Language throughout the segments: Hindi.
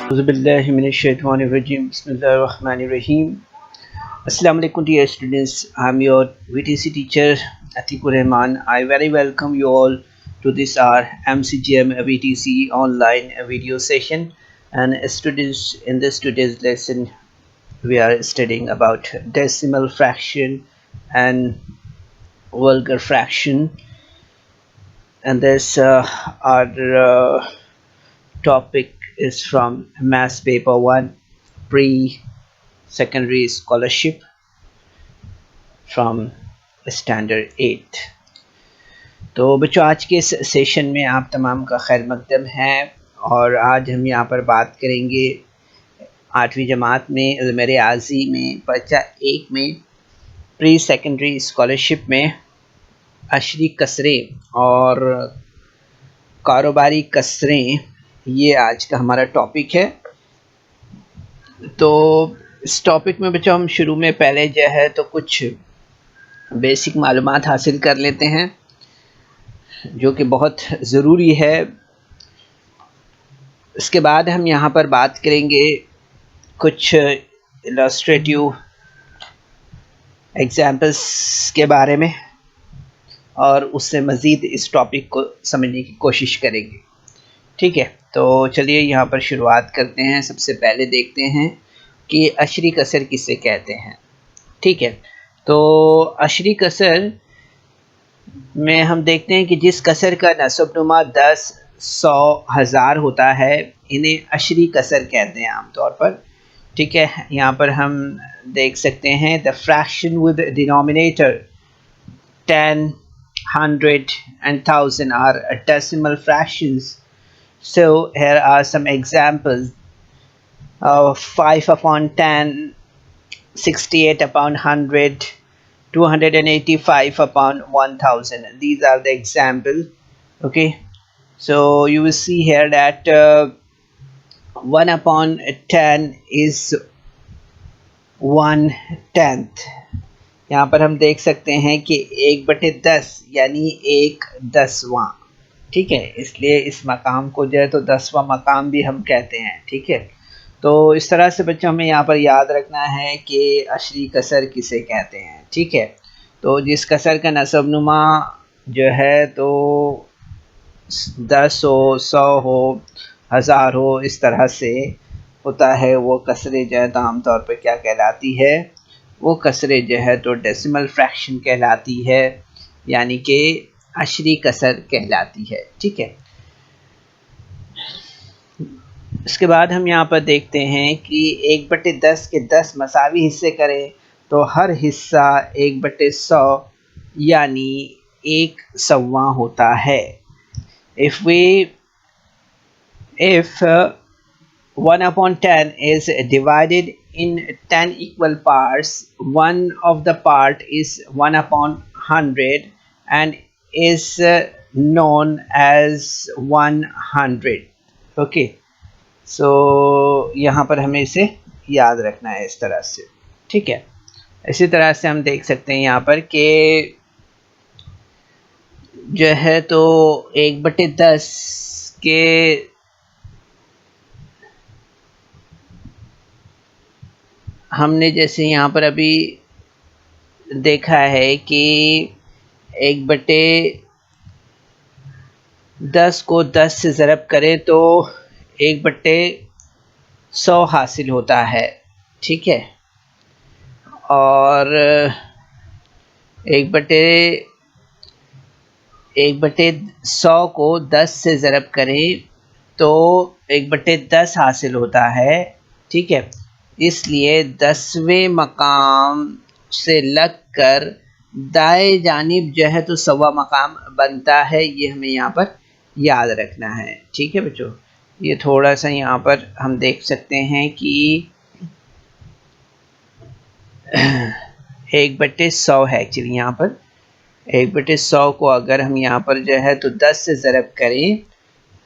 Auzubillahiminash-shaytanir-rajim. Bismillahir-rahmanir-rahim. Assalamu alaikum dear students. I'm your VTC teacher Atikur Rahman. I very welcome you all to this our MCGM VTC online video session. And students, in this today's lesson, we are studying about decimal fraction and vulgar fraction. And this our topic is from Maths Paper 1 Pre Secondary Scholarship from Standard 8। तो बच्चों, आज के इस सेशन में आप तमाम का खैर मकदम है। और आज हम यहाँ पर बात करेंगे 8वीं जमात में इल्म रियाज़ी में पर्चा 1 में प्री सेकेंडरी स्कॉलरशिप में अशरी कसरें और कारोबारी कसरें, ये आज का हमारा टॉपिक है। तो इस टॉपिक में बच्चों हम शुरू में पहले जो है तो कुछ बेसिक मालूमात हासिल कर लेते हैं जो कि बहुत ज़रूरी है। इसके बाद हम यहाँ पर बात करेंगे कुछ इलस्ट्रेटिव एग्जाम्पल्स के बारे में और उससे मज़ीद इस टॉपिक को समझने की कोशिश करेंगे। ठीक है, तो चलिए यहाँ पर शुरुआत करते हैं। सबसे पहले देखते हैं कि अशरी कसर किसे कहते हैं। ठीक है, तो अशरी कसर में हम देखते हैं कि जिस कसर का नसबनुमा 10, 100, 1000 होता है, इन्हें अशरी कसर कहते हैं आमतौर पर। ठीक है, यहाँ पर हम देख सकते हैं the fraction with denominator 10, 100 and 1000 are decimal fractions. So here are some examples of 5 upon 10, 68 upon 100, 285 upon 1000. These are the examples. Okay, so you will see here that 1 upon 10 is 1/10. यहाँ पर हम देख सकते हैं कि 1/10 यानी 1/10वां। ठीक है, इसलिए इस मकाम को जो है तो 10वां मकाम भी हम कहते हैं। ठीक है, तो इस तरह से बच्चों हमें यहाँ पर याद रखना है कि अशरी कसर किसे कहते हैं। ठीक है, तो जिस कसर का नसबनुमा जो है तो 10 हो, 100 हो, 1000 हो, इस तरह से होता है, वो कसरें जो है तो आमतौर पर क्या कहलाती है, वो कसरें जो है तो डेसिमल फ्रैक्शन कहलाती है, यानी कि अशरी कसर कहलाती है। ठीक है, इसके बाद हम यहाँ पर देखते हैं कि 1/10 के 10 मसावी हिस्से करें तो हर हिस्सा 1/100 यानी 1/100वां होता है। If 1/10 is divided in 10 equal parts, one of the part is 1/100 and is known as 100. Okay, so यहाँ पर हमें इसे याद रखना है इस तरह से। ठीक है, इसी तरह से हम देख सकते हैं यहाँ पर कि जो है तो 1/10 के हमने जैसे यहाँ पर अभी देखा है कि 1/10 को 10 से ज़रब करें तो 1/100 हासिल होता है। ठीक है, और 1/100 को 10 से ज़रब करें तो 1/10 हासिल होता है। ठीक है, इसलिए 10वें मकाम से लग कर दाएं जानिब जो है तो 100वां मकाम बनता है। ये हमें यहाँ पर याद रखना है। ठीक है बच्चों, ये थोड़ा सा यहाँ पर हम देख सकते हैं कि 1/100 है एक्चुअली। यहाँ पर 1/100 को अगर हम यहाँ पर जो है तो 10 से ज़रब करें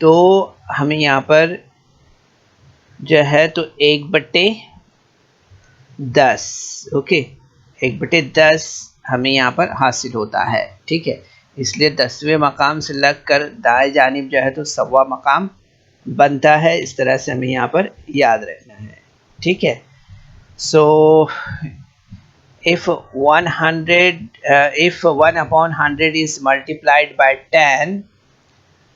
तो हमें यहाँ पर जो है तो 1/10, ओके, 1/10 हमें यहाँ पर हासिल होता है। ठीक है, इसलिए 10वें मकाम से लग कर दाएं जानिब जो है तो 100वां मकाम बनता है। इस तरह से हमें यहाँ पर याद रखना है, ठीक है। सो if 1 upon 100 is multiplied by 10,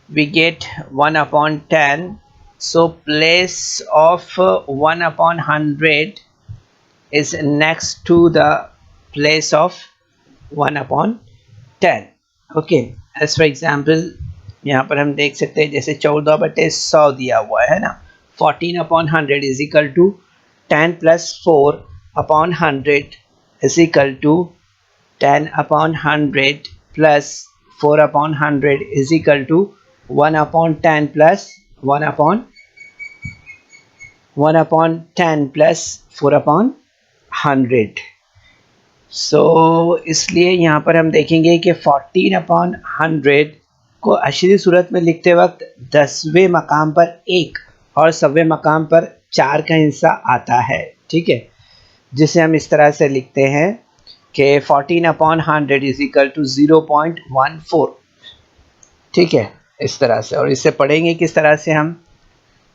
we get 1/10. So place of 1/100 is next to the place of 1/10. Okay, as for example यहाँ पर हम देख सकते हैं जैसे 14/100 दिया हुआ है ना। 14/100 is equal to 10 + 4/100 is equal to 10/100 plus 4/100 is equal to 1/10 plus 1/10 plus 4/100। सो इसलिए यहाँ पर हम देखेंगे कि 14/100 को अशरी सूरत में लिखते वक्त 10वें मकाम पर 1 और 100वें मकाम पर 4 का हिस्सा आता है, ठीक है, जिसे हम इस तरह से लिखते हैं कि 14/100 इज इक्वल टू 0.14, ठीक है, इस तरह से। और इसे पढ़ेंगे किस तरह से हम,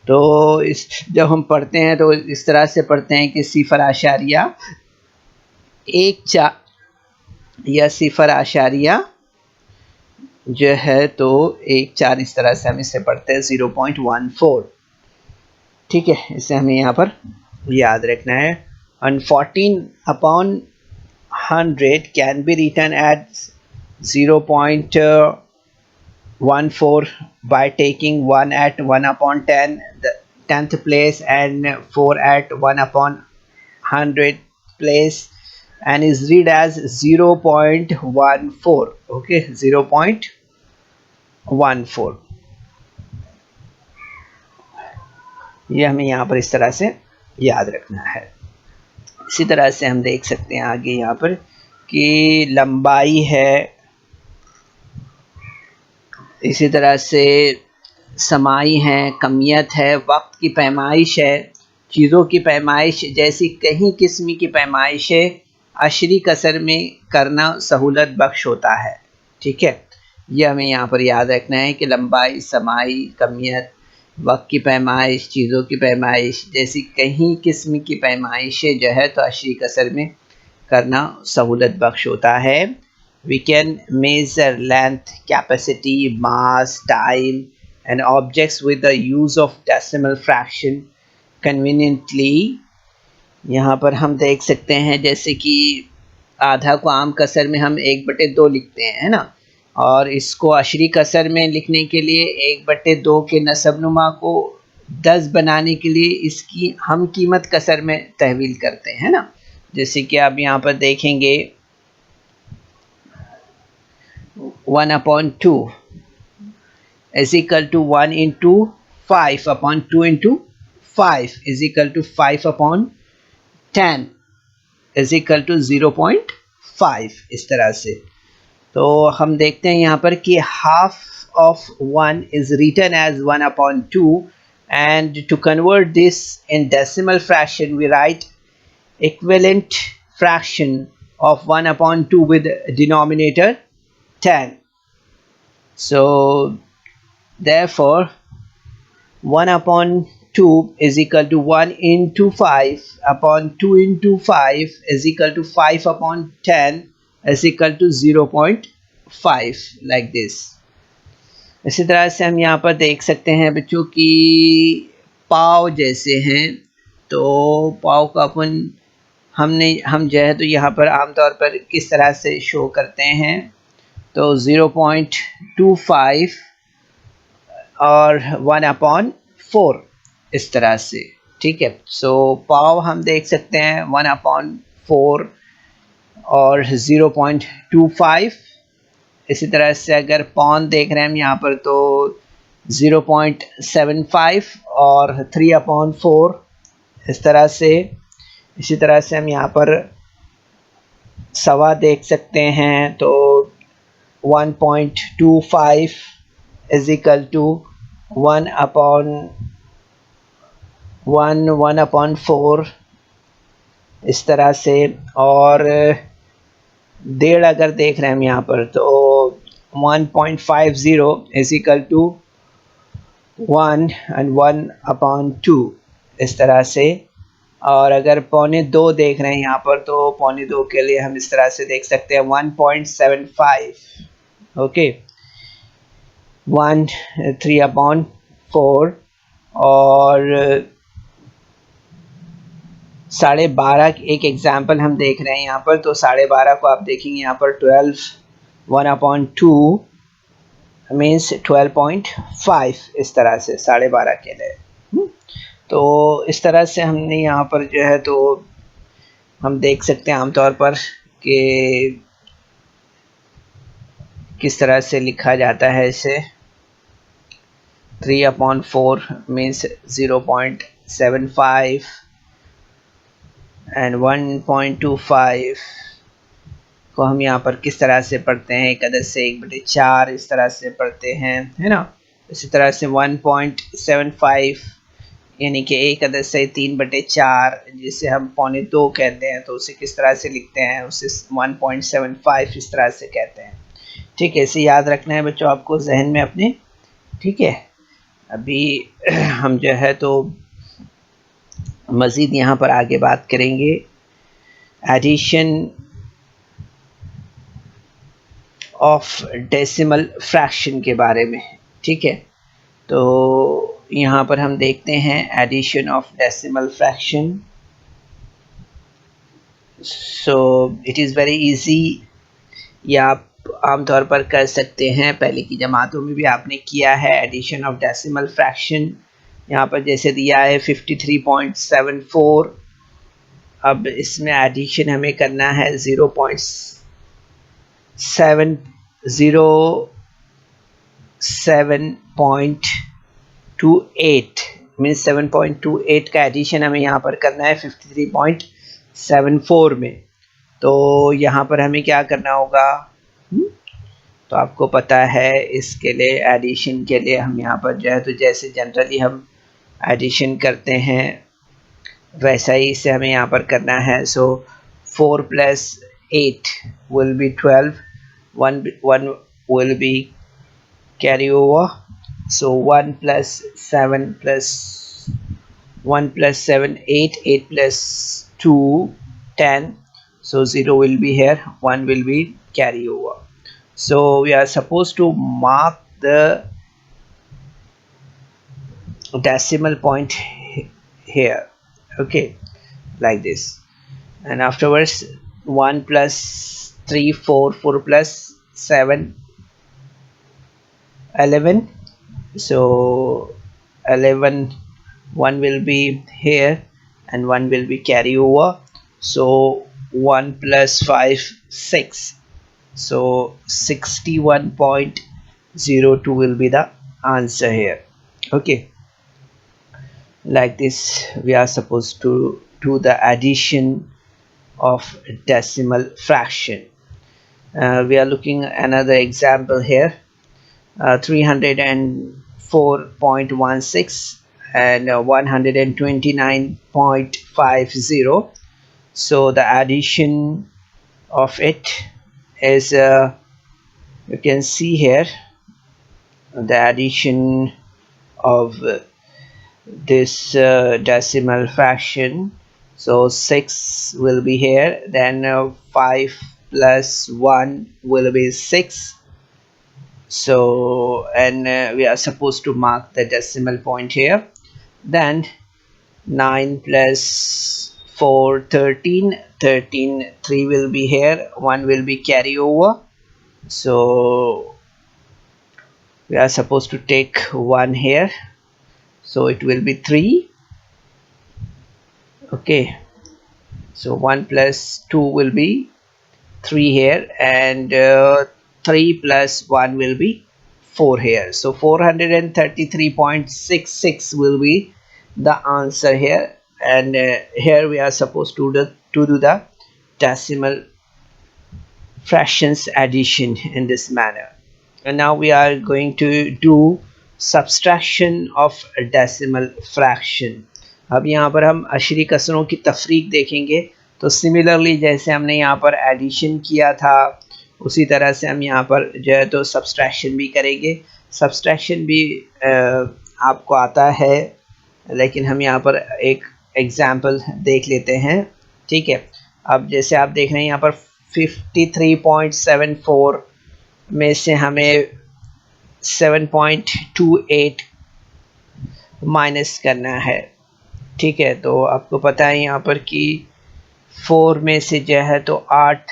तो इस जब हम पढ़ते हैं तो इस तरह से पढ़ते हैं कि 0.14 या 0.14 जो है तो 1/4, इस तरह से हम इसे पढ़ते हैं 0.14, ठीक है। इसे हमें यहाँ पर याद रखना है। and 14/100 can be written as 0.14 by taking 1 at 1/10 the 10th place and 4 at 1/100 place, and is read as 0.14, okay, 0.14। ये हमें यहाँ पर इस तरह से याद रखना है। इसी तरह से हम देख सकते हैं आगे यहाँ पर कि लंबाई है, इसी तरह से समाई है, कमियत है, वक्त की पैमाइश है, चीज़ों की पैमाइश जैसी कई किस्म की पैमाइशें अशरी कसर में करना सहूलत बख्श होता है, ठीक है। यह हमें यहाँ पर याद रखना है कि लंबाई, समाई, कमियत, वक्त की पैमाइश, चीज़ों की पैमाइश जैसी कई किस्म की पैमाइशें जो है तो अशरी कसर में करना सहूलत बख्श होता है। We can measure length, capacity, mass, time and objects with the use of decimal fraction conveniently। यहाँ पर हम देख सकते हैं जैसे कि आधा को आम कसर में हम 1/2 लिखते हैं, है ना, और इसको अशरी कसर में लिखने के लिए 1/2 के नसबनुमा को 10 बनाने के लिए इसकी हम कीमत कसर में तहवील करते हैं ना। जैसे कि आप यहाँ पर देखेंगे 1/2 is equal to 1 into 5/2 into 5 is equal to 5/10 is equal to 0.5, इस तरह से। तो हम देखते हैं यहाँ पर कि half of 1 is written as 1/2, and to convert this in decimal fraction we write equivalent fraction of 1/2 with denominator 10. So therefore 1/2 is equal to 1 into 5/2 into 5 is equal to 5/10 is equal to 0.5, like this। इसी तरह से हम यहाँ पर देख सकते हैं बच्चों की पाव जैसे हैं, तो पाव का हम जो है तो यहाँ पर आमतौर पर किस तरह से शो करते हैं, तो 0.25 और 1/4 इस तरह से, ठीक है। सो पाव हम देख सकते हैं 1/4 और 0.25। इसी तरह से अगर पौन देख रहे हैं हम यहाँ पर तो 0.75 और 3/4 इस तरह से। इसी तरह से हम यहाँ पर सवा देख सकते हैं तो 1.25 is equal to 1/4 इस तरह से। और 1.5 अगर देख रहे हैं हम यहाँ पर तो 1.50 is equal to 1 एंड 1/2 इस तरह से। और अगर पौने 2 देख रहे हैं यहाँ पर, तो पौने 2 के लिए हम इस तरह से देख सकते हैं 1.75। ओके, 1 3/4 और 12.5 एक एग्जाम्पल हम देख रहे हैं यहाँ पर। तो 12.5 को आप देखेंगे यहाँ पर 12 1/2 मीन्स 12.5 इस तरह से 12.5 के लिए। तो इस तरह से हमने यहाँ पर जो है तो हम देख सकते हैं आमतौर पर कि किस तरह से लिखा जाता है इसे। 3/4 मीन्स 0.75 एंड 1.25 को हम यहाँ पर किस तरह से पढ़ते हैं, 1 अदद से 1/4 इस तरह से पढ़ते हैं, है ना। इसी तरह से 1.75 यानी कि 1 अदद से 3/4 जिसे हम पौने 2 कहते हैं, तो उसे किस तरह से लिखते हैं, उसे 1.75 इस तरह से कहते हैं। ठीक है, इसे याद रखना है बच्चों आपको जहन में अपने। ठीक है, अभी हम जो है तो मज़ीद यहाँ पर आगे बात करेंगे एडिशन ऑफ डेसिमल फ्रैक्शन के बारे में। ठीक है, तो यहाँ पर हम देखते हैं addition of decimal fraction. So it is very easy, या आप आमतौर पर कर सकते हैं, पहले की जमातों में भी आपने किया है एडिशन ऑफ डेसिमल फ्रैक्शन। यहाँ पर जैसे दिया है 53.74, अब इसमें एडिशन हमें करना है 0.728 मीन्स 7.28 का एडिशन हमें यहाँ पर करना है 53.74 में। तो यहाँ पर हमें क्या करना होगा, तो आपको पता है इसके लिए एडिशन के लिए हम यहाँ पर जो है तो जैसे जनरली हम एडिशन करते हैं वैसा ही इसे हमें यहाँ पर करना है। सो 4 + 8 will be 12, 1 will be carry over, so 1 + 7 + 1 + 7 8, 8 + 2 10, so 0 will be here, 1 will be carry over. So we are supposed to mark the decimal point here, okay, like this, and afterwards 1 + 3 4, 4 + 7 11, so 11, 1 will be here and 1 will be carry over, so 1 + 5 6, so 61.02 will be the answer here. Okay, like this we are supposed to do the addition of decimal fraction. We are looking another example here, 304.16 and 129.50. so the addition of it is you can see here the addition of this decimal fraction. So 6 will be here, then 5 + 1 will be 6. So and we are supposed to mark the decimal point here. Then 9 + 4 13, 13, 3 will be here, 1 will be carry over, so we are supposed to take 1 here, so it will be 3. Okay, so 1 + 2 will be 3 here, and 3 + 1 will be 4 here, so 433.66 will be the answer here. And here we are supposed to do the decimal fractions addition in this manner. And now we are going to do subtraction of decimal fraction. अब यहाँ पर हम अशरी कसरों की तफरीक देखेंगे। तो सिमिलरली जैसे हमने यहाँ पर एडिशन किया था उसी तरह से हम यहाँ पर जो है तो सब्सट्रैक्शन भी करेंगे। सब्सट्रैक्शन भी आपको आता है, लेकिन हम यहाँ पर एक एग्जाम्पल देख लेते हैं। ठीक है, अब जैसे आप देख रहे हैं यहाँ पर 53.74 में से हमें 7.28 माइनस करना है। ठीक है, तो आपको पता है यहाँ पर कि 4 में से जो है तो 8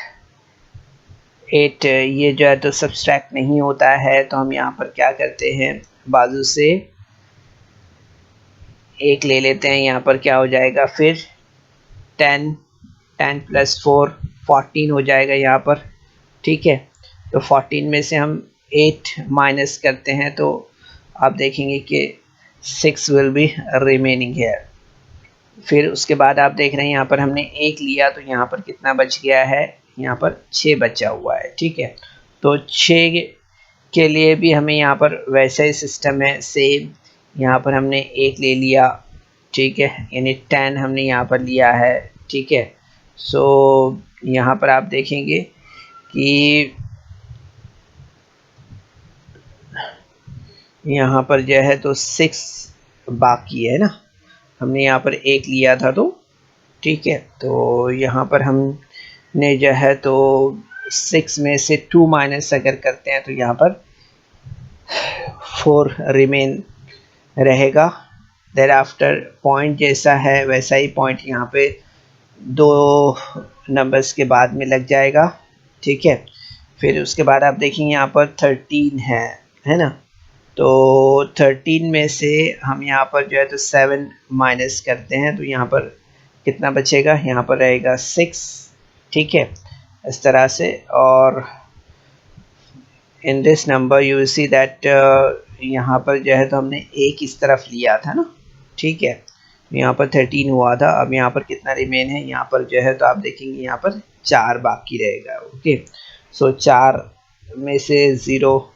ये जो है तो सब्सट्रैक्ट नहीं होता है, तो हम यहाँ पर क्या करते हैं, बाजू से एक ले लेते हैं। यहाँ पर क्या हो जाएगा, फिर 10 + 4 14 हो जाएगा यहाँ पर। ठीक है, तो 14 में से हम 8 माइनस करते हैं तो आप देखेंगे कि 6 विल बी रिमेनिंग है। फिर उसके बाद आप देख रहे हैं यहाँ पर हमने 1 लिया तो यहाँ पर कितना बच गया है, यहाँ पर 6 बचा हुआ है। ठीक है, तो 6 के लिए भी हमें यहाँ पर वैसा ही सिस्टम है, सेम। यहाँ पर हमने 1 ले लिया, ठीक है, यानी 10 हमने यहाँ पर लिया है। ठीक है, सो यहाँ पर आप देखेंगे कि यहाँ पर जो है तो 6 बाकी है ना, हमने यहाँ पर 1 लिया था तो। ठीक है, तो यहाँ पर हमने जो है तो 6 में से 2 माइनस अगर करते हैं तो यहाँ पर 4 रिमेन रहेगा। देर आफ्टर पॉइंट जैसा है वैसा ही पॉइंट यहाँ पे 2 नंबर्स के बाद में लग जाएगा। ठीक है, फिर उसके बाद आप देखेंगे यहाँ पर 13 है ना, तो 13 में से हम यहाँ पर जो है तो 7 माइनस करते हैं तो यहाँ पर कितना बचेगा, यहाँ पर रहेगा 6। ठीक है, इस तरह से। और in this number you will see that यहाँ पर जो है तो हमने 1 इस तरफ लिया था ना। ठीक है, यहाँ पर 13 हुआ था, अब यहाँ पर कितना रिमेन है, यहाँ पर जो है तो आप देखेंगे यहाँ पर 4 बाकी रहेगा। ओके, सो 4 में से 0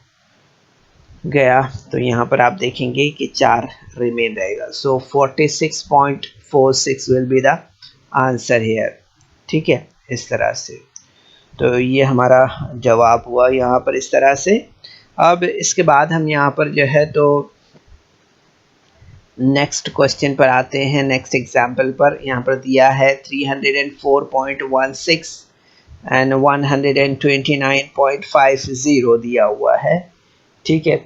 गया तो यहाँ पर आप देखेंगे कि 4 रिमेन रहेगा। सो 46.46 will be the answer here. ठीक है, इस तरह से। तो ये हमारा जवाब हुआ यहाँ पर इस तरह से। अब इसके बाद हम यहाँ पर जो है तो नेक्स्ट क्वेश्चन पर आते हैं, नेक्स्ट एग्जाम्पल पर। यहाँ पर दिया है 304.16 एंड 129.50 दिया हुआ है। ठीक है,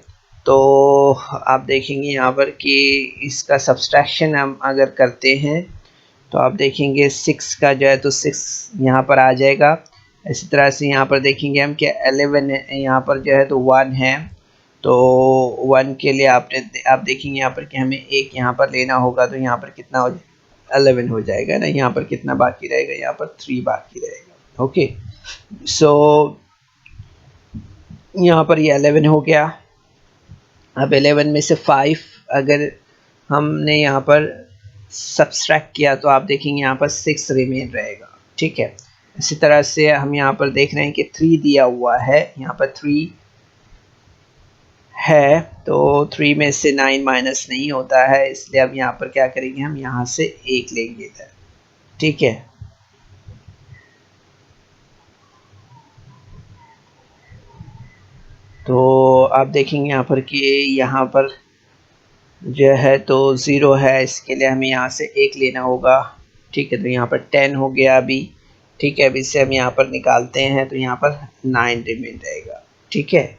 तो आप देखेंगे यहाँ पर कि इसका सब्सट्रैक्शन हम अगर करते हैं तो आप देखेंगे 6 का जो है तो 6 यहाँ पर आ जाएगा। इसी तरह से यहाँ पर देखेंगे हम कि 11 है, यहाँ पर जो है तो 1 है, तो 1 के लिए आप देखेंगे यहाँ पर कि हमें 1 यहाँ पर लेना होगा, तो यहाँ पर कितना हो जाएगा, 11 हो जाएगा ना। यहाँ पर कितना बाकी रहेगा, यहाँ पर 3 बाकी रहेगा। ओके, सो यहाँ पर ये 11 हो गया। अब 11 में से 5 अगर हमने यहाँ पर सब्सट्रैक्ट किया तो आप देखेंगे यहाँ पर 6 रिमेन रहेगा। ठीक है, इसी तरह से हम यहाँ पर देख रहे हैं कि 3 दिया हुआ है, यहाँ पर 3 है, तो 3 में से 9 माइनस नहीं होता है, इसलिए अब यहाँ पर क्या करेंगे, हम यहाँ से 1 लेंगे इधर। ठीक है, तो आप देखेंगे यहाँ पर कि यहाँ पर जो है तो 0 है, इसके लिए हमें यहाँ से 1 लेना होगा। ठीक है, तो यहाँ पर 10 हो गया अभी। ठीक है, अब इससे हम यहाँ पर निकालते हैं तो यहाँ पर 9 रिमेन रहेगा। ठीक है,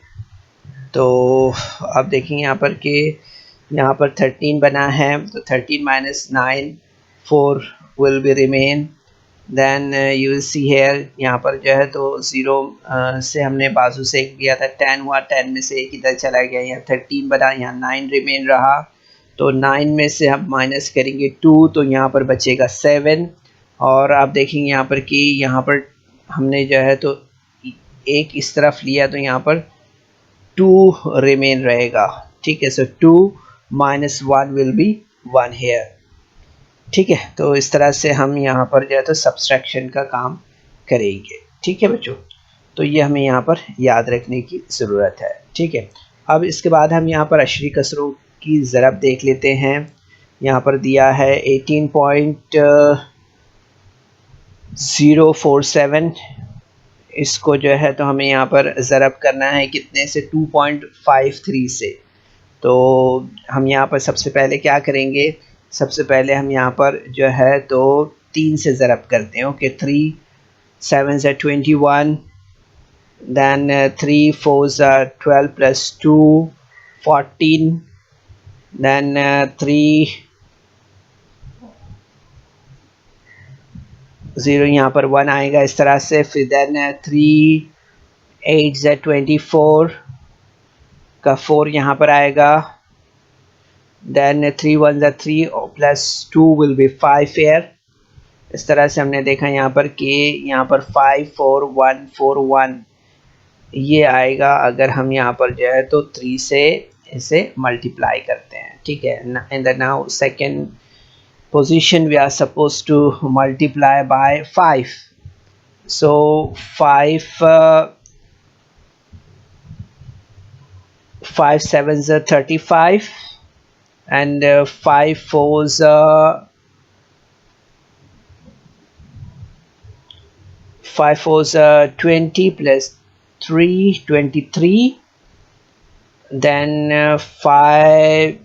तो आप देखेंगे यहाँ पर कि यहाँ पर 13 बना है, तो 13 minus 9 4 will be remain. Then you will see here, यहाँ पर जो है तो 0 से हमने बाजू से 1 लिया था, 10 हुआ, 10 में से 1 इधर चला गया, यहाँ 13 बना, यहाँ 9 रिमेन रहा, तो 9 में से हम माइनस करेंगे 2, तो यहाँ पर बचेगा 7। और आप देखेंगे यहाँ पर कि यहाँ पर हमने जो है तो 1 इस तरफ लिया, तो यहाँ पर 2 रिमेन रहेगा। ठीक है, सो 2 माइनस 1 विल बी 1 हेयर। ठीक है, तो इस तरह से हम यहाँ पर जो है तो सब्सट्रैक्शन का काम करेंगे। ठीक है बच्चों, तो ये हमें यहाँ पर याद रखने की ज़रूरत है। ठीक है, अब इसके बाद हम यहाँ पर अशरी कसरों की ज़रब देख लेते हैं। यहाँ पर दिया है 18.047 इसको जो है तो हमें यहाँ पर ज़रब करना है कितने से, 2.53 से। तो हम यहाँ पर सबसे पहले क्या करेंगे, सबसे पहले हम यहाँ पर जो है तो 3 से ज़रब करते हैं। ओके, 3 7 से 21, then 3 4 12 plus 2 14, then 3 0 यहाँ पर 1 आएगा इस तरह से। फिर then 3 8 24 का 4 यहाँ पर आएगा, then 3 1 3 plus 2 will be 5 here। इस तरह से हमने देखा यहाँ पर कि यहाँ पर 5 4 1 4 1 ये आएगा अगर हम यहाँ पर जो है तो 3 से इसे मल्टीप्लाई करते हैं। ठीक है, in the now second position we are supposed to multiply by 5, so 5 5 7s are 35, and 5 4s 5 4s 20 plus 3 23, then 5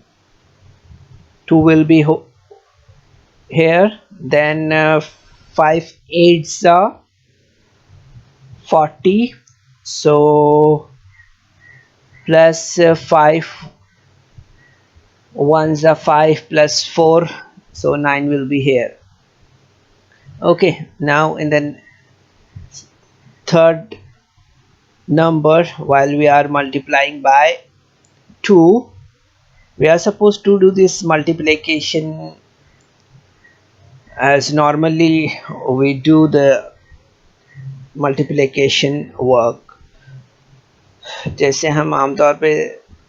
2 will be here, then 5 8s are 40, so plus 5 1s are 5 plus 4, so 9 will be here. Okay, now in the third number, while we are multiplying by 2, we are supposed to do this multiplication as normally we do the multiplication work, जैसे हम आमतौर पे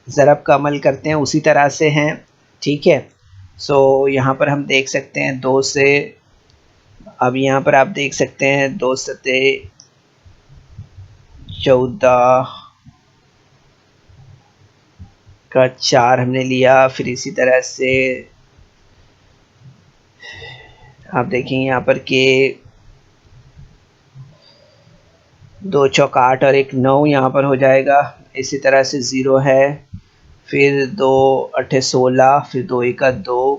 ज़रब का अमल करते हैं उसी तरह से हैं। ठीक है, सो यहाँ पर हम देख सकते हैं 2 से, अब यहाँ पर आप देख सकते हैं 2 सते 14 का 4 हमने लिया। फिर इसी तरह से आप देखेंगे यहाँ पर कि 2 चौक 8 और 1 9 यहाँ पर हो जाएगा। इसी तरह से 0 है, फिर 2 8 16, फिर 2 1 2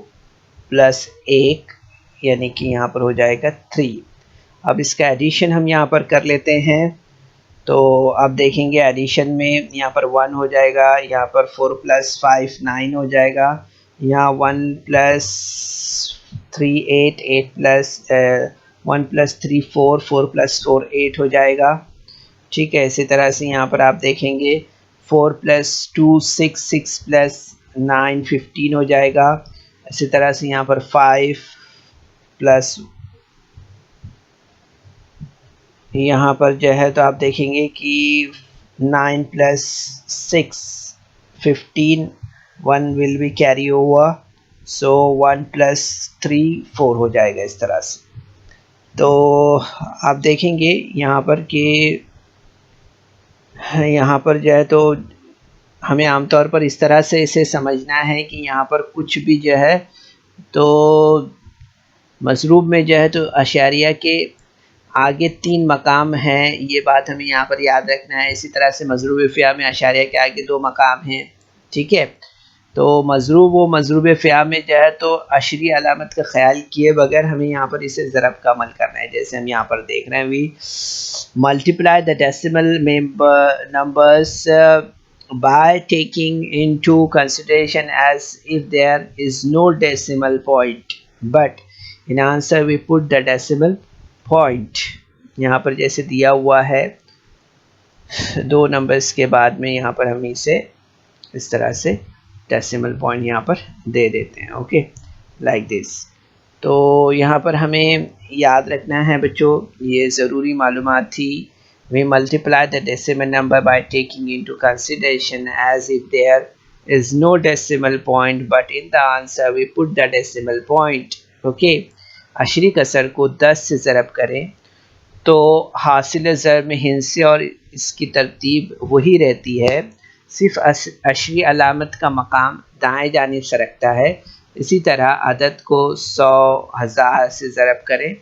प्लस 1 यानी कि यहाँ पर हो जाएगा 3। अब इसका एडिशन हम यहाँ पर कर लेते हैं, तो आप देखेंगे एडिशन में यहाँ पर 1 हो जाएगा, यहाँ पर 4 + 5 9 हो जाएगा, यहाँ 1 + 3 8 8 प्लस 1 + 3 4 4 + 4 8 हो जाएगा। ठीक है, इसी तरह से यहाँ पर आप देखेंगे 4 + 2 6 6 + 9 15 हो जाएगा। इसी तरह से यहाँ पर 5 प्लस यहाँ पर जो है तो आप देखेंगे कि 9 + 6 15, 1 will be carry over, so 1 + 3 4 हो जाएगा इस तरह से। तो आप देखेंगे यहाँ पर कि यहाँ पर जो है तो हमें आमतौर पर इस तरह से इसे समझना है कि यहाँ पर कुछ भी जो है तो मज़रूब में जो है तो अशारिया के आगे 3 मकाम हैं, ये बात हमें यहाँ पर याद रखना है। इसी तरह से मज़रूब फ़िया में अशारिया के आगे 2 मकाम हैं। ठीक है, तो मज़रूब फ़िया में जो है तो अशरी अलामत का ख्याल किए बगैर हमें यहाँ पर इसे ज़रब का अमल करना है। जैसे हम यहाँ पर देख रहे हैं, we multiply the decimal numbers by taking into consideration as if there is no decimal point, but in answer we put the decimal point। यहाँ पर जैसे दिया हुआ है 2 नंबर्स के बाद में यहाँ पर हम इसे इस तरह से डेसिमल पॉइंट यहाँ पर दे देते हैं। Okay, like this. तो यहाँ पर हमें याद रखना है बच्चों, ये ज़रूरी मालूमात थी। We multiply the decimal number by taking into consideration as if there is no decimal point, but in the answer we put the decimal point। okay, Ashari कसर को 10 से ज़रब करें तो हासिल ज़रब में हिंसे और इसकी तरतीब वही रहती है, सिर्फ अशरी अलामत का मकाम दाएं जानिब सरकता है। इसी तरह अदद को 100 1000 से ज़रब करें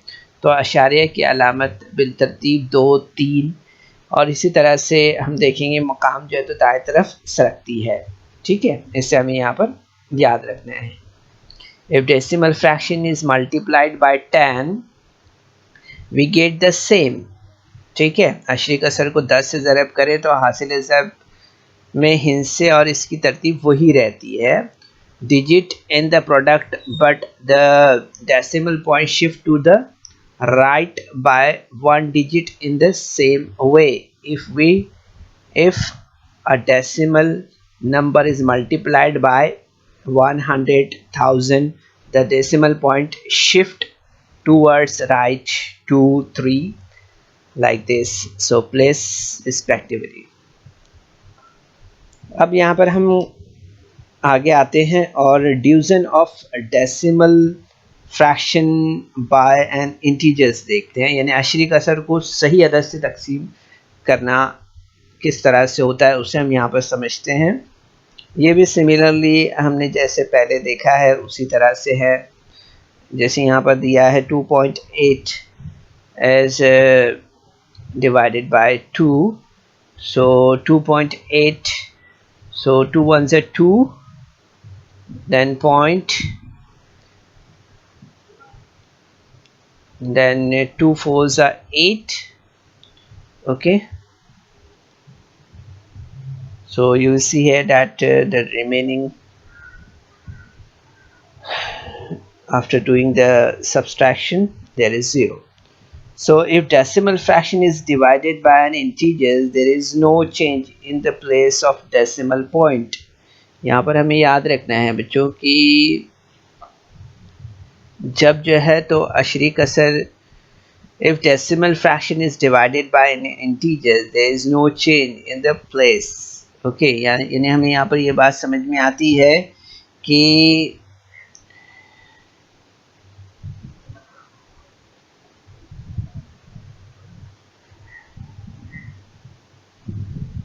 तो अशारिया की अलामत बिलतरतीब 2 3 और इसी तरह से हम देखेंगे मकाम जो है तो दाएं तरफ सरकती है। ठीक है, इससे हमें यहाँ पर याद रखना है। If decimal fraction is multiplied by 10 we get the same. ठीक है, अशरी कसर को 10 से ज़रब करें तो हासिल ज़रब में हिस्से और इसकी तरतीब वही रहती है, digit in the product, but the decimal point shift to the right by 1 digit in the same way. If a decimal number is multiplied by 100,000, the decimal point shift towards right 2 3 like this. So place respectively. अब यहाँ पर हम आगे आते हैं और division of decimal fraction by an integers देखते हैं, यानी अशरी कसर को सही अदद से तकसीम करना किस तरह से होता है उसे हम यहाँ पर समझते हैं। ये भी सिमिलरली हमने जैसे पहले देखा है उसी तरह से है। जैसे यहाँ पर दिया है 2.8 as divided by 2, so 2.8, so 2 ones are 2, then point, then 2 fours are 8. Okay, so you will see here that the remaining, after doing the subtraction, there is 0. So if decimal fraction is divided by an integer, there is no change in the place of decimal point. यहाँ पर हमें याद रखना है बच्चों कि जब जो है तो अशरी कसर, if decimal fraction is divided by an integer, there is no change in the place. Okay, यानी हमें यहाँ पर ये बात समझ में आती है कि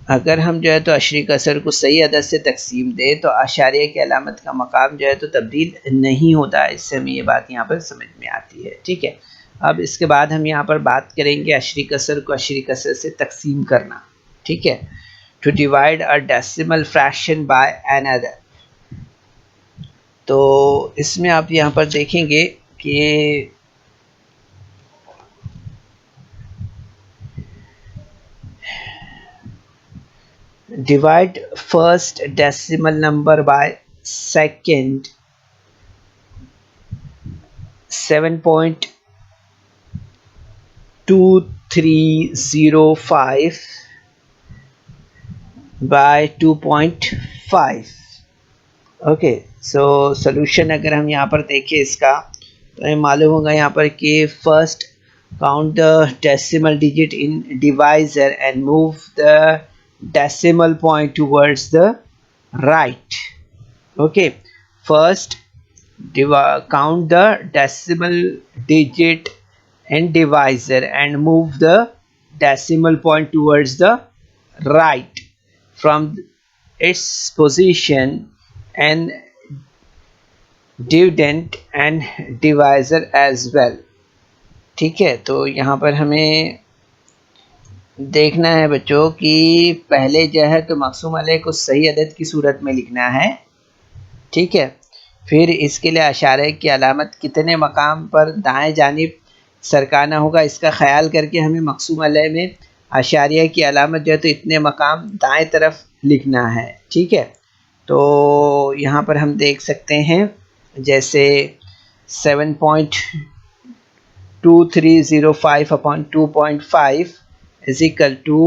अगर हम जो है तो अशरी कसर को सही अदद से तकसीम दें तो आशारिया की अलामत का मकाम जो है तो तब्दील नहीं होता है। इससे हमें ये बात यहाँ पर समझ में आती है। ठीक है, अब इसके बाद हम यहाँ पर बात करेंगे अशरी कसर को अशरी कसर से तकसीम करना। ठीक है, to divide a decimal fraction by another. तो इसमें आप यहाँ पर देखेंगे कि divide first decimal number by second 7.2305 by 2.5. Okay, so solution अगर हम यहाँ पर देखें इसका तो हमें मालूम होगा यहाँ पर कि first count the decimal digit in divisor and move the decimal point towards the right. Okay, first count the decimal digit and divisor and move the decimal point towards the right from its position, and dividend and divisor as well. ठीक है, तो यहाँ पर हमें देखना है बच्चों कि पहले जो है तो मक़सूम अलैह को सही अदद की सूरत में लिखना है। ठीक है, फिर इसके लिए अशारे की अलामत कितने मकाम पर दाएं जानिब सरकाना होगा इसका ख्याल करके हमें मक़सूम अलैह में अशारिया की अलामत जो है तो इतने मकाम दाएं तरफ लिखना है। ठीक है, तो यहाँ पर हम देख सकते हैं जैसे 7.2305 upon 2.5 is equal to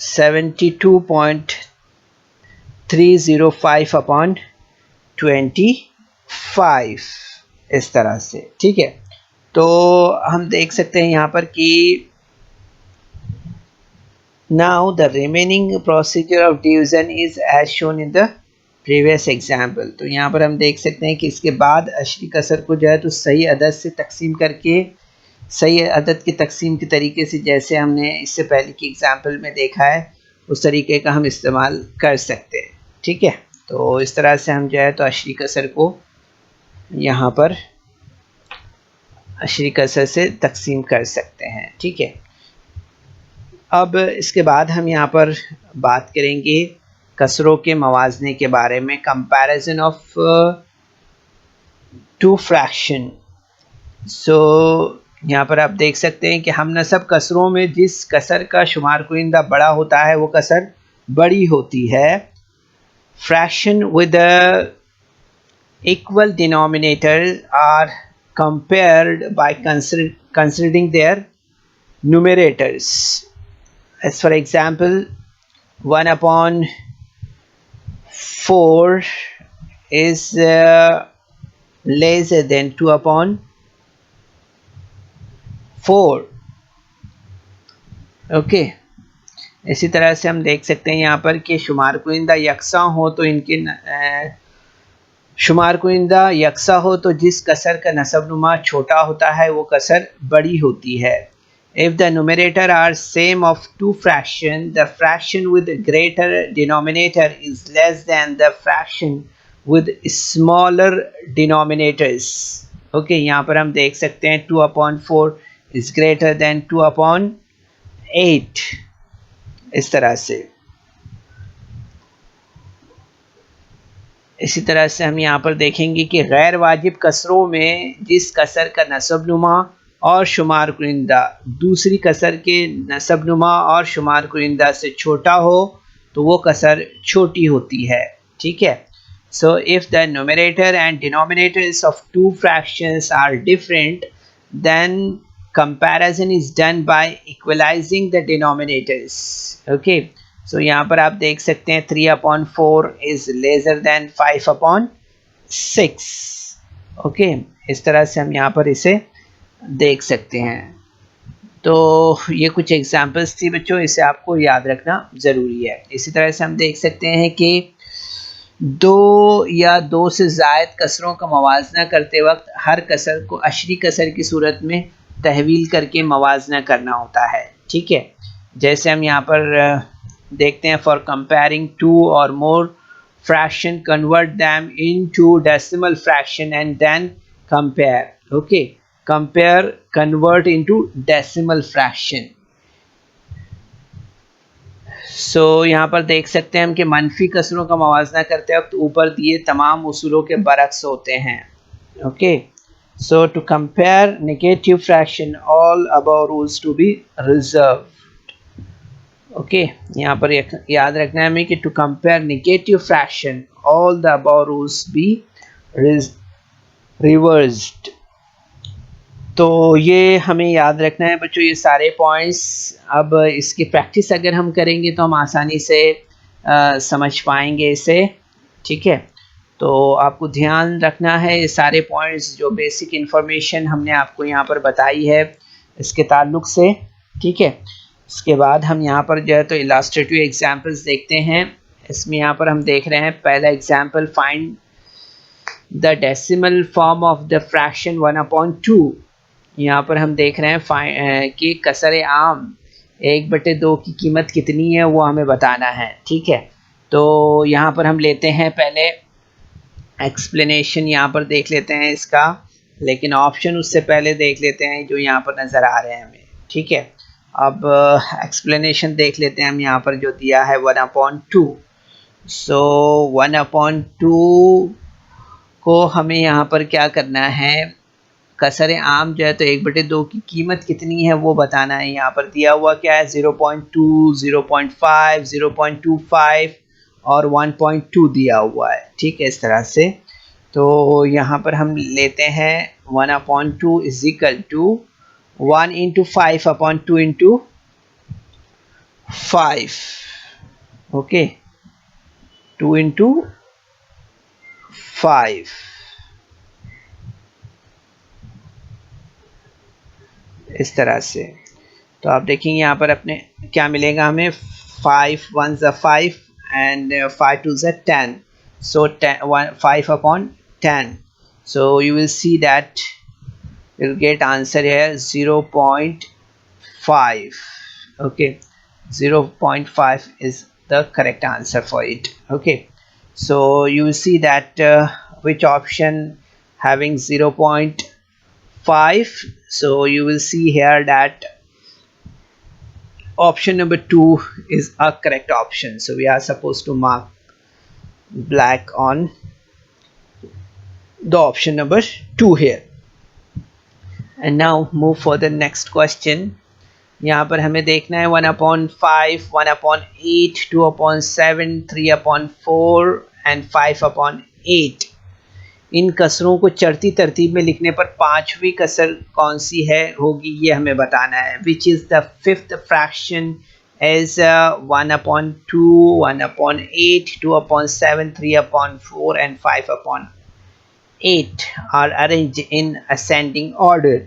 72.305 upon 25, इस तरह से। ठीक है, तो हम देख सकते हैं यहाँ पर कि now the remaining procedure of division is as shown in the previous example. तो यहाँ पर हम देख सकते हैं कि इसके बाद अशरी कसर को जो है तो सही अदद से तकसीम करके सही अदद की तकसीम के तरीके से जैसे हमने इससे पहले की एग्जाम्पल में देखा है उस तरीके का हम इस्तेमाल कर सकते हैं। ठीक है, तो इस तरह से हम जो है तो अशरी कसर को यहाँ पर अशरी कसर से तकसीम कर सकते हैं। ठीक है, अब इसके बाद हम यहाँ पर बात करेंगे कसरों के मवाजने के बारे में, comparison of to fraction. So यहाँ पर आप देख सकते हैं कि हम नसब कसरों में जिस कसर का शुमार कुइंदा बड़ा होता है वो कसर बड़ी होती है। Fraction with equal denominators are compared by considering their numerators. As for example, 1 upon 4 is lesser than 2 upon 4. Okay, इसी तरह से हम देख सकते हैं यहाँ पर कि शुमार कुइंदा यकसा हो तो इनके शुमार कुइंदा यकसा हो तो जिस कसर का नसबनुमा छोटा होता है वो कसर बड़ी होती है। If the numerator are same of two fraction, the fraction with greater denominator is less than the fraction with smaller denominators. Okay, यहाँ पर हम देख सकते हैं 2/4 is greater than 2/8, इस तरह से। इसी तरह से हम यहाँ पर देखेंगे कि गैर वाजिब कसरों में जिस कसर का नसबनुमा और शुमार कुइंदा दूसरी कसर के नसबनुमा और शुमार कुइंदा से छोटा हो तो वो कसर छोटी होती है। ठीक है, so if the numerator and denominators of two fractions are different then comparison is done by equalising the denominators. Okay, so यहाँ पर आप देख सकते हैं 3/4 इज लेसर देन 5/6। ओके, इस तरह से हम यहाँ पर इसे देख सकते हैं। तो ये कुछ एग्जांपल्स थी बच्चों, इसे आपको याद रखना ज़रूरी है। इसी तरह से हम देख सकते हैं कि 2 या 2 से ज़ायद कसरों का मवाजना करते वक्त हर कसर को अशरी कसर की सूरत में तहवील करके मवाजना करना होता है। ठीक है, जैसे हम यहाँ पर देखते हैं, फॉर कंपेयरिंग 2 और more fraction convert them into decimal fraction and then compare. Okay, compare convert into decimal fraction. So यहाँ पर देख सकते हैं हम कि मनफी कसरों का मवाजना करते वक्त ऊपर दिए तमाम उसूलों के बरक्स होते हैं। Okay, so to compare negative fraction all above rules to be reserve. Okay, यहाँ पर याद रखना है हमें कि to compare negative fraction all the above rules be reversed. तो ये हमें याद रखना है बच्चों, ये सारे पॉइंट्स। अब इसकी प्रैक्टिस अगर हम करेंगे तो हम आसानी से समझ पाएंगे इसे। ठीक है, तो आपको ध्यान रखना है ये सारे पॉइंट्स, जो बेसिक इन्फॉर्मेशन हमने आपको यहाँ पर बताई है इसके ताल्लुक से। ठीक है, इसके बाद हम यहाँ पर जो है तो इलास्ट्रेटिव एग्जांपल्स देखते हैं। इसमें यहाँ पर हम देख रहे हैं पहला example, find the decimal form of the fraction 1/2। यहाँ पर हम देख रहे हैं कि कसर आम 1/2 की कीमत कितनी है वो हमें बताना है। ठीक है, तो यहाँ पर हम लेते हैं पहले एक्सप्लेनेशन, यहाँ पर देख लेते हैं इसका, लेकिन ऑप्शन उससे पहले देख लेते हैं जो यहाँ पर नज़र आ रहे हैं हमें। ठीक है, अब एक्सप्लेनेशन देख लेते हैं हम, यहाँ पर जो दिया है 1/2। सो 1/2 को हमें यहाँ पर क्या करना है, कसर आम जो है तो 1/2 की कीमत कितनी है वो बताना है। यहाँ पर दिया हुआ क्या है, 0.2, 0.5, 0.25 और 1.2 दिया हुआ है। ठीक है, इस तरह से। तो यहाँ पर हम लेते हैं 1/2 इज इक्वल टू 1 × 5/2 × 5। ओके, 2 × 5, इस तरह से। तो आप देखेंगे यहाँ पर अपने क्या मिलेगा हमें, 5 1s are 5 and 5 2s are 10, so 5/10। so you will see that you'll get answer here 0.5. okay, 0.5 is the correct answer for it. Okay, so you will see that which option having 0.5 5. So you will see here that option number 2 is a correct option. So we are supposed to mark black on the option number 2 here. And now move for the next question. यहाँ पर हमें देखना है 1/5, 1/8, 2/7, 3/4 एंड 5/8। इन कसरों को चढ़ती तरतीब में लिखने पर पांचवी कसर कौन सी है होगी ये हमें बताना है। Which is the fifth fraction is 1/2, 1/8, 2/7, 3/4 and 5/8 are arranged in ascending order।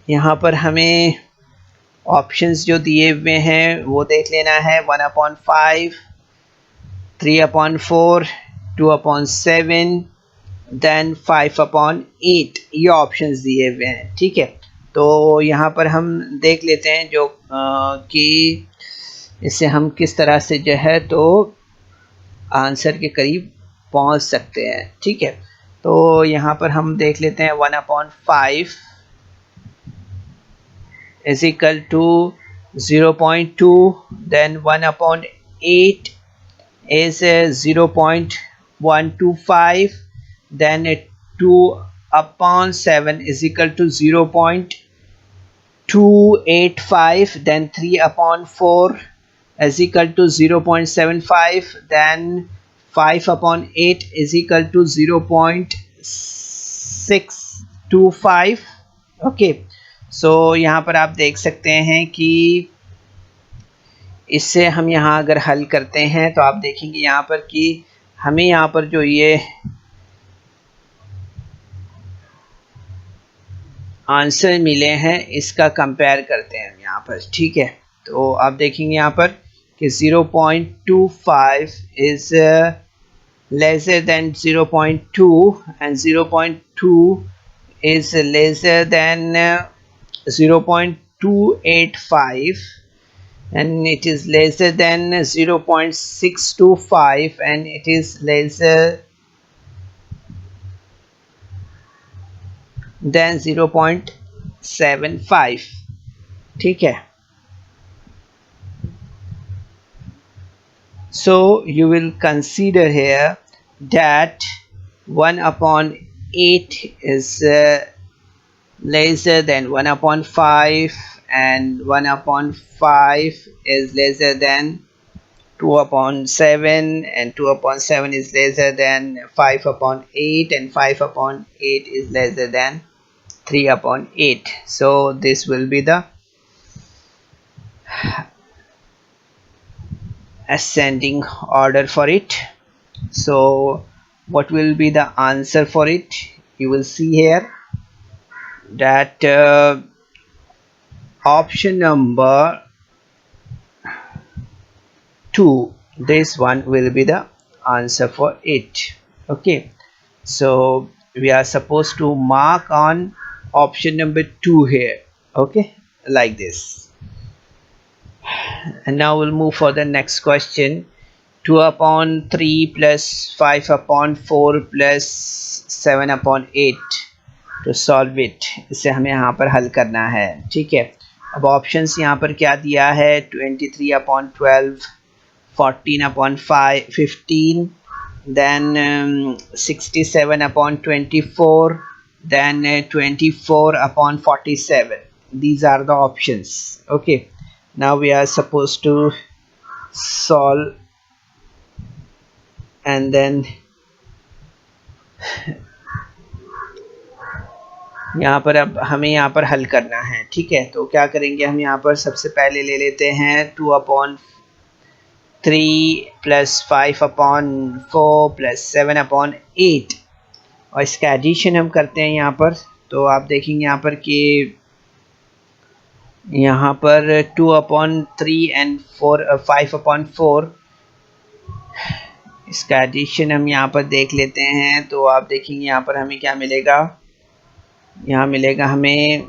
यहाँ पर हमें ऑप्शंस जो दिए हुए हैं वो देख लेना है। 1/5, 3/4, 2/7 देन 5/8 ये ऑप्शंस दिए हुए हैं। ठीक है, तो यहाँ पर हम देख लेते हैं जो कि इससे हम किस तरह से जो है तो आंसर के करीब पहुँच सकते हैं। ठीक है, तो यहाँ पर हम देख लेते हैं 1/5 is equal to 0.2, then 1/8 is 0.125, then 2/7 is equal to 0.285, then 3/4 is equal to 0.75, then 5/8 is equal to 0.625। Okay, so यहाँ पर आप देख सकते हैं कि इससे हम यहाँ अगर हल करते हैं तो आप देखेंगे यहाँ पर कि हमें यहाँ पर जो ये आंसर मिले हैं इसका कंपेयर करते हैं हम यहाँ पर। ठीक है, तो आप देखेंगे यहाँ पर कि 0.25 is lesser than 0.2 and 0.2 is lesser than 0.285 and it is lesser than 0.625 and it is lesser than 0.75। ठीक है, so you will consider here that 1/8 is lesser than 1/5 and 1/5 is lesser than 2/7 and 2/7 is lesser than 5/8 and 5/8 is lesser than 3/8। so this will be the ascending order for it। so what will be the answer for it? You will see here that option number 2, this one will be the answer for it। okay, so we are supposed to mark on option number 2 here, okay, like this। and now we'll move for the next question। 2/3 plus 5/4 plus 7/8 to solve it। इसे हमें यहाँ पर हल करना है। ठीक है, अब ऑप्शंस यहाँ पर क्या दिया है? 23/12, 14/15, then 67/24, then 24/47। these are the options। okay, now we are supposed to solve and then यहाँ पर अब हमें यहाँ पर हल करना है। ठीक है, तो क्या करेंगे हम यहाँ पर सबसे पहले ले लेते हैं 2/3 plus 5/4 plus 7/8 और इसका एडिशन हम करते हैं यहाँ पर। तो आप देखेंगे यहाँ पर कि यहाँ पर 2/3 and 5/4 इसका एडिशन हम यहाँ पर देख लेते हैं। तो आप देखेंगे यहाँ पर हमें क्या मिलेगा? यहाँ मिलेगा हमें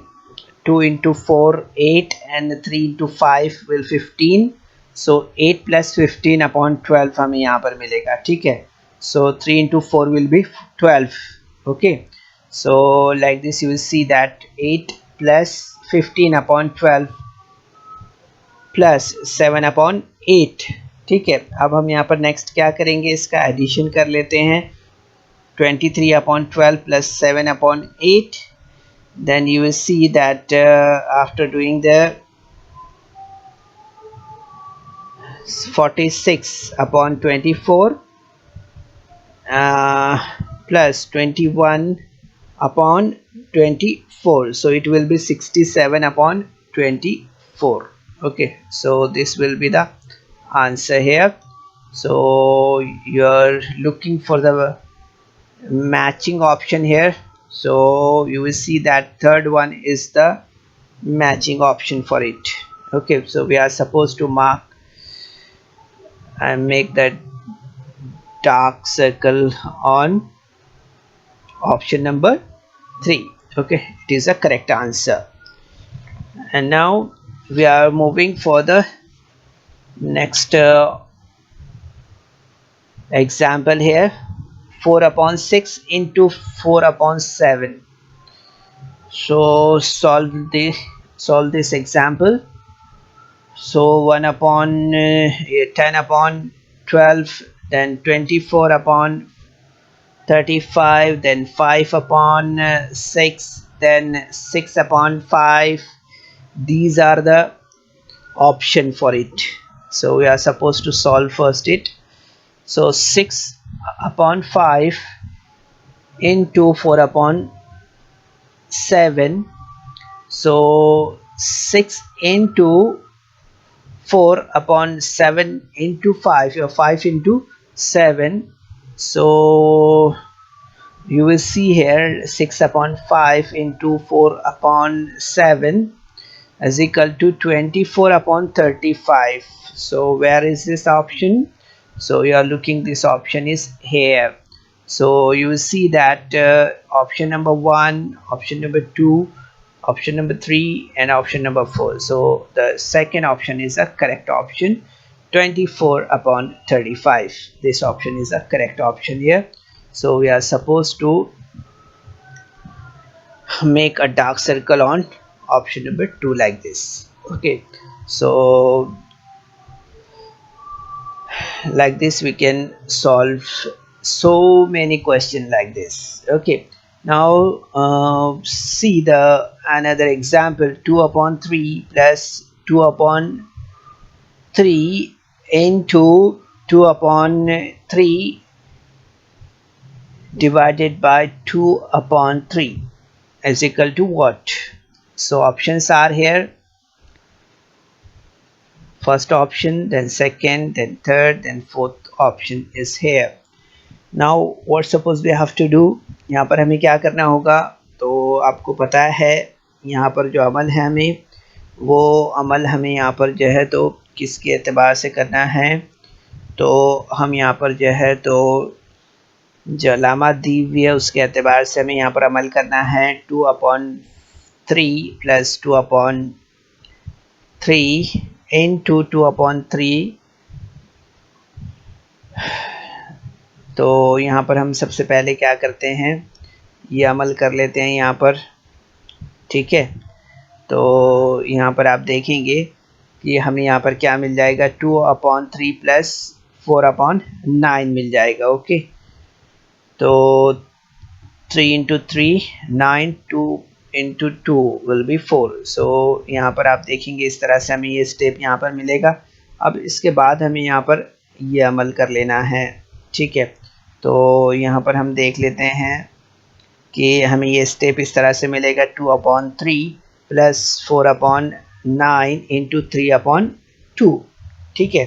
2 into 4 8 and 3 into 5 will 15। so 8 plus 15/12 हमें यहाँ पर मिलेगा। ठीक है, so 3 into 4 will be 12। okay, So like this you will see that 8 plus 15 upon 12 plus 7 upon 8। ठीक है, अब हम यहाँ पर नेक्स्ट क्या करेंगे, इसका एडिशन कर लेते हैं। 23 upon 12 plus 7 upon 8, then you will see that after doing the 46 upon 24 plus 21 upon 24, so it will be 67 upon 24. Okay, so this will be the answer here. So you are looking for the matching option here, so you will see that third one is the matching option for it. Okay, so we are supposed to mark and make that dark circle on option number 3. Okay, it is a correct answer. And now we are moving for the next example here. 4 upon 6 into 4 upon 7. So solve this example. So 1 upon 10 upon 12, then 24 upon 35, then 5 upon 6, then 6 upon 5. These are the option for it, so we are supposed to solve first it. So 6 upon 5 into 4 upon 7. So 6 into 4 upon 7 into 5, or 5 into 7. So you will see here 6 upon 5 into 4 upon 7 is equal to 24 upon 35. So where is this option? So you are looking, this option is here. So you will see that option number 1, option number 2, option number 3 and option number 4. So the second option is a correct option, 24 upon 35. This option is a correct option here. So we are supposed to make a dark circle on option number 2 like this. Okay, so like this we can solve so many questions like this. Okay, now see the another example. 2 upon 3 plus 2 upon 3 into 2 upon 3 divided by 2 upon 3 is equal to what? So options are here. First option, then second, then third, then fourth option is here. Now what suppose we have to do, यहाँ पर हमें क्या करना होगा, तो आपको पता है यहाँ पर जो अमल है हमें, वो अमल हमें यहाँ पर जो है तो किसके एतबार से करना है, तो हम यहाँ पर जो है तो जो अलामत दी हुई है उसके एतबार से हमें यहाँ पर अमल करना है। 2 upon 3 plus 2 upon 3 into 2 upon 3। तो यहाँ पर हम सबसे पहले क्या करते हैं, ये अमल कर लेते हैं यहाँ पर। ठीक है, तो यहाँ पर आप देखेंगे कि हमें यहाँ पर क्या मिल जाएगा, 2 upon 3 plus 4 upon 9 मिल जाएगा। ओके, तो 3 into 3 9, 2 into 2 will be 4। सो यहाँ पर आप देखेंगे इस तरह से हमें ये स्टेप यहाँ पर मिलेगा। अब इसके बाद हमें यहाँ पर ये अमल कर लेना है। ठीक है, तो यहाँ पर हम देख लेते हैं कि हमें ये स्टेप इस तरह से मिलेगा, 2 upon 3 plus 4 upon 9 into 3 upon 2। ठीक है,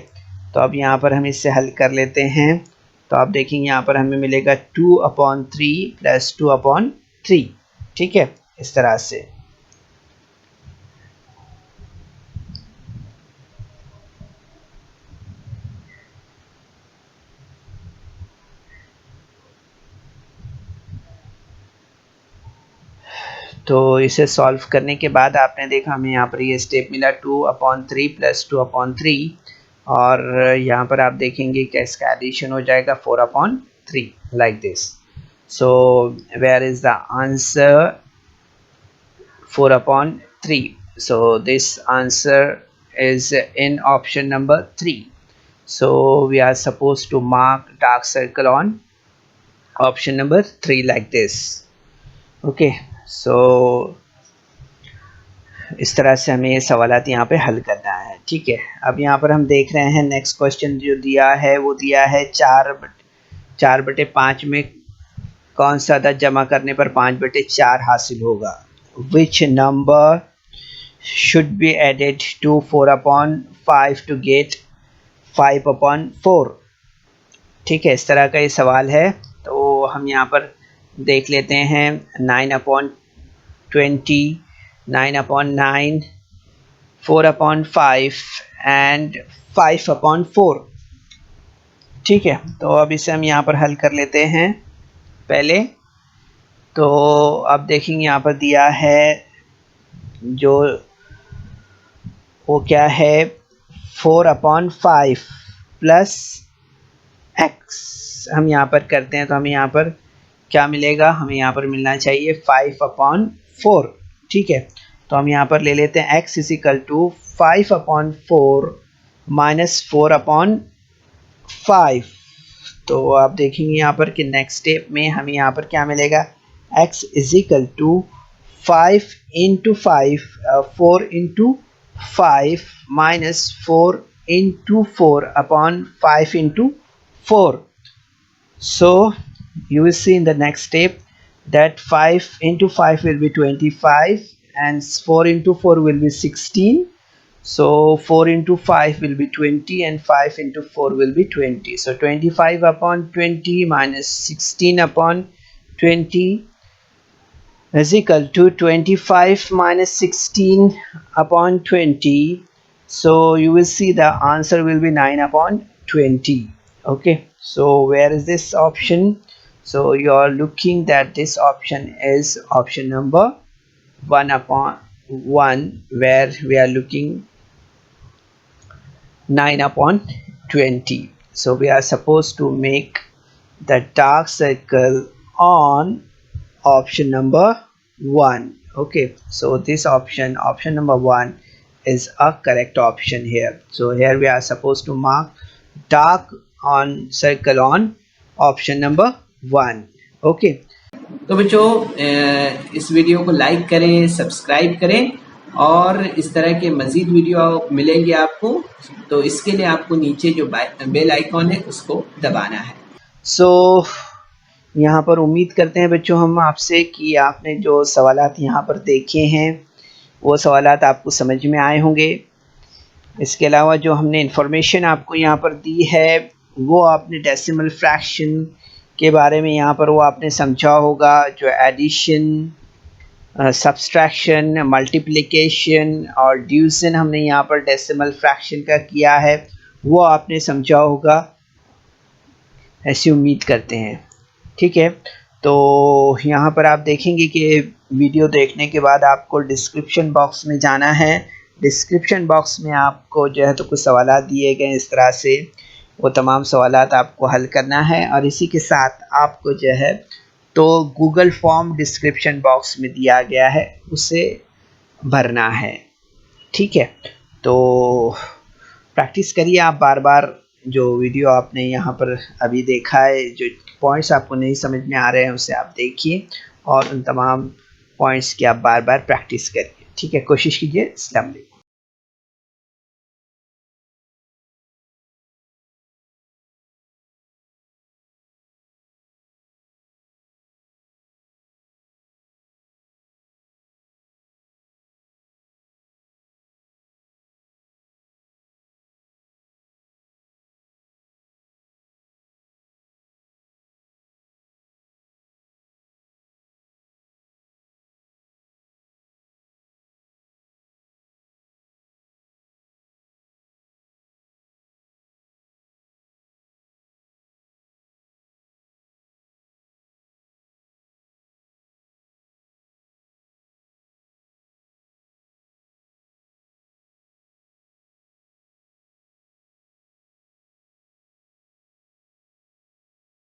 तो अब यहाँ पर हम इससे हल कर लेते हैं। तो आप देखेंगे यहाँ पर हमें मिलेगा 2 upon 3 plus 2 upon 3। ठीक है, इस तरह से। तो इसे सॉल्व करने के बाद आपने देखा हमें यहाँ पर ये स्टेप मिला, 2 upon 3 plus 2 upon 3, और यहाँ पर आप देखेंगे कि इसका एडिशन हो जाएगा 4 upon 3 like this. So where is the answer? 4 upon 3. So this answer is in option number 3. So we are supposed to mark dark circle on option number 3 like this. Okay, so इस तरह से हमें ये सवालात यहाँ पे हल करना है। ठीक है, अब यहाँ पर हम देख रहे हैं नेक्स्ट क्वेश्चन जो दिया है वो दिया है 4/5 में कौन सा अदद जमा करने पर 5/4 हासिल होगा। Which number should be added to 4/5 to get 5/4। ठीक है, इस तरह का ये सवाल है। तो हम यहाँ पर देख लेते हैं 9/20, 9/9, 4/5 एंड 5/4। ठीक है, तो अब इसे हम यहाँ पर हल कर लेते हैं पहले। तो अब देखेंगे यहाँ पर दिया है जो वो क्या है 4/5 प्लस x। हम यहाँ पर करते हैं तो हमें यहाँ पर क्या मिलेगा, हमें यहाँ पर मिलना चाहिए 5/4। ठीक है, तो हम यहाँ पर ले लेते हैं x इजिकल टू 5/4 माइनस 4/5। तो आप देखेंगे यहाँ पर कि नेक्स्ट स्टेप में हमें यहाँ पर क्या मिलेगा, x is equal to 5 into 5 4 into 5 minus 4 into 4/5 into 4. So you will see in the next step that 5 into 5 will be 25 and 4 into 4 will be 16. So 4 into 5 will be 20 and 5 into 4 will be 20. So 25/20 minus 16/20 is equal to 25 minus 16/20. So you will see the answer will be 9/20. Okay, so where is this option? So you are looking that this option is option number 1/1, where we are looking 9/20. So we are supposed to make the dark circle on option number 1. Okay, so this option number 1 is a correct option here. So here we are supposed to mark dark on circle on option number 1. Okay, तो बच्चों इस वीडियो को लाइक करें, सब्सक्राइब करें और इस तरह के मज़ीद वीडियो मिलेंगे आपको। तो इसके लिए आपको नीचे जो बेल आइकॉन है उसको दबाना है। सो यहाँ पर उम्मीद करते हैं बच्चों हम आपसे कि आपने जो सवालात यहाँ पर देखे हैं वो सवालात आपको समझ में आए होंगे। इसके अलावा जो हमने इंफॉर्मेशन आपको यहाँ पर दी है वो आपने डेसिमल फ्रैक्शन के बारे में यहाँ पर वो आपने समझा होगा। जो एडिशन, सब्सट्रैक्शन, मल्टीप्लिकेशन और डिवीज़न हमने यहाँ पर डेसिमल फ्रैक्शन का किया है वो आपने समझा होगा, ऐसी उम्मीद करते हैं। ठीक है, तो यहाँ पर आप देखेंगे कि वीडियो देखने के बाद आपको डिस्क्रिप्शन बॉक्स में जाना है। डिस्क्रिप्शन बॉक्स में आपको जो है तो कुछ सवालात दिए गए इस तरह से, वो तमाम सवालात आपको हल करना है और इसी के साथ आपको जो है तो गूगल फॉर्म डिस्क्रिप्शन बॉक्स में दिया गया है उसे भरना है। ठीक है, तो प्रैक्टिस करिए आप बार बार। जो वीडियो आपने यहाँ पर अभी देखा है, जो पॉइंट्स आपको नहीं समझ में आ रहे हैं उसे आप देखिए और उन तमाम पॉइंट्स की आप बार बार प्रैक्टिस करिए। ठीक है, कोशिश कीजिए। अस्सलाम वालेकुम।